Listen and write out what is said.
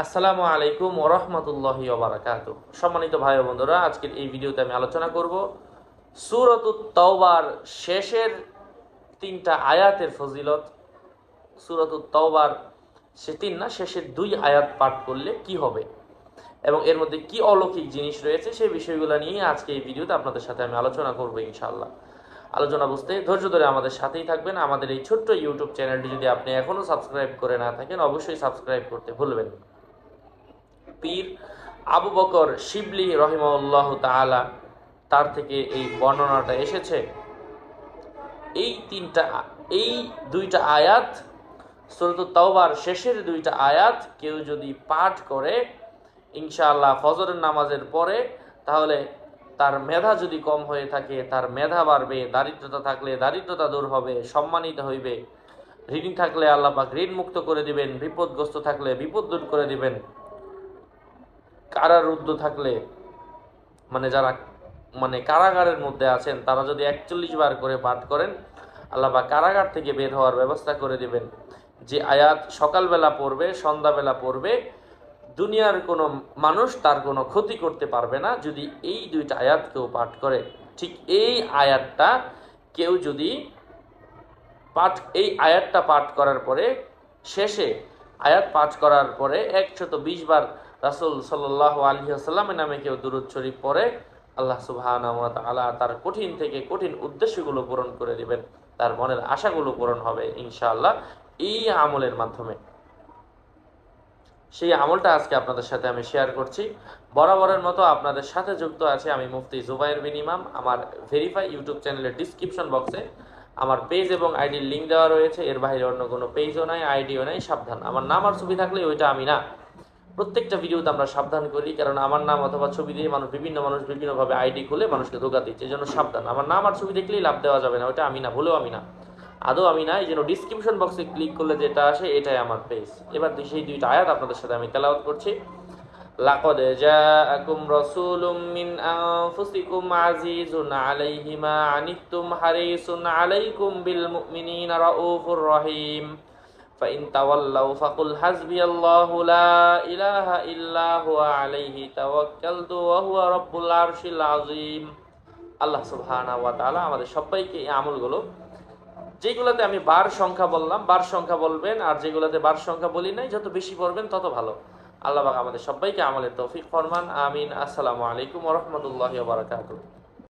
আসসালামু আলাইকুম ওয়া রাহমাতুল্লাহি ওয়া বারাকাতুহু। সম্মানিত ভাই ও বন্ধুরা, আজকের এই ভিডিওতে আমি আলোচনা করব সূরাতুত তাওবার শেষের তিনটা আয়াতের ফজিলত। সূরাতুত তাওবার শেষের দুই আয়াত পাঠ করলে কি হবে এবং এর মধ্যে কি অলৌকিক জিনিস রয়েছে সেই বিষয়গুলো নিয়ে আজকে এই ভিডিওতে আপনাদের সাথে আমি আলোচনা করব ইনশাআল্লাহ। আলোচনা বুঝতে ধৈর্য ধরে আমাদের সাথেই থাকবেন। আমাদের এই ছোট্ট ইউটিউব চ্যানেলটি যদি আপনি এখনো সাবস্ক্রাইব করে না থাকেন, অবশ্যই সাবস্ক্রাইব করতে ভুলবেন না। পীর আবু বকর শিবলি রহিমাহুল্লাহ তাআলা তার থেকে এই বর্ণনাটা এসেছে। এই দুইটা আয়াত, সূরাতুত তাওবার শেষের দুইটা আয়াত কেউ যদি পাঠ করে ইনশাআল্লাহ ফজরের নামাজের পরে, তাহলে তার মেধা যদি কম হয়ে থাকে তার মেধা বাড়বে, দারিদ্রতা থাকলে দারিদ্রতা দূর হবে, সম্মানিত হইবে, ঋণ থাকলে আল্লাহ পাক ঋণ মুক্ত করে দিবেন, বিপদগ্রস্ত থাকলে বিপদ দূর করে দিবেন, কারারুদ্ধ থাকলে যারা কারাগারের মধ্যে আছেন তারা যদি 41 বার করে পাঠ করেন আল্লাহ পাক কারাগার থেকে বের হওয়ার ব্যবস্থা করে দিবেন। যে আয়াত সকালবেলা পড়বে, সন্ধ্যাবেলা পড়বে, দুনিয়ার কোনো মানুষ তার কোনো ক্ষতি করতে পারবে না যদি এই দুইটা আয়াত কেউ পাঠ করে। ঠিক এই আয়াতটা পাঠ করার পরে, শেষে আয়াত পাঠ করার পরে 120 বার রাসূল সাল্লাল্লাহু আলাইহি ওয়াসাল্লামের নামে কেউ দুরূদ শরীফ পড়ে, আল্লাহ সুবহানাহু ওয়া তাআলা তার কঠিন থেকে কঠিন উদ্দেশ্যগুলো পূরণ করে দিবেন, তার মনের আশাগুলো পূরণ হবে ইনশাআল্লাহ এই আমলের মাধ্যমে। সেই আমলটা আজকে আপনাদের সাথে আমি শেয়ার করছি। বরাবরের মতো আপনাদের সাথে যুক্ত আছে আমি মুফতি জুবায়ের বিন ইমাম। আমার ভেরিফাই ইউটিউব চ্যানেলের ডিসক্রিপশন বক্সে আমার পেজ এবং আইডির লিঙ্ক দেওয়া রয়েছে। এর বাইরে অন্য কোনো পেজও নাই, আইডিও নাই। সাবধান, আমার নাম আর ছবি থাকলে ওইটা আমি না। প্রত্যেকটা ভিডিওতে আমরা সাবধান করি, কারণ আমার নাম অথবা ছবি দিয়ে বিভিন্ন মানুষ বিভিন্নভাবে আইডি খুলে মানুষকে ধোঁকা দিচ্ছে। এই জন্য সাবধান, আমার নাম আর ছবি দেখলেই লাভ দেওয়া যাবে না, ওইটা আমি না, ভুলেও আমি না, আদৌ আমি না। এই জন্য ডিসক্রিপশন বক্সে ক্লিক করলে যেটা আসে এটাই আমার পেজ। এবার সেই দুইটা আয়াত আপনাদের সাথে আমি তেলাওয়াত করছি। লাকাদ জাআকুম রাসূলুম মিন আনফুসিকুম আজিজুন আলাইহি মা আনিতুম হারিসুন আলাইকুম বিল মুমিনিনা রাউফুর রহিম ফাইন তাওয়াল্লাউ ফাকুল হাসবিয়াল্লাহু লা ইলাহা ইল্লা হুয়া আলাইহি তাওয়াক্কালতু ওয়া হুয়া রাব্বুল আরশিল আযীম। আল্লাহ সুবহানাহু ওয়া তাআলা আমাদের সবাইকে এই আমলগুলো, যেগুলোতে আমি বার সংখ্যা বললাম বার সংখ্যা বলবেন, আর যেগুলোতে বার সংখ্যা বলি নাই যত বেশি পড়বেন তত ভালো। আল্লাহ পাক আমাদের সবাইকে আমলের তৌফিক ফরমান, আমিন। আসসালামু আলাইকুম ওয়া রাহমাতুল্লাহি ওয়া বারাকাতুহু।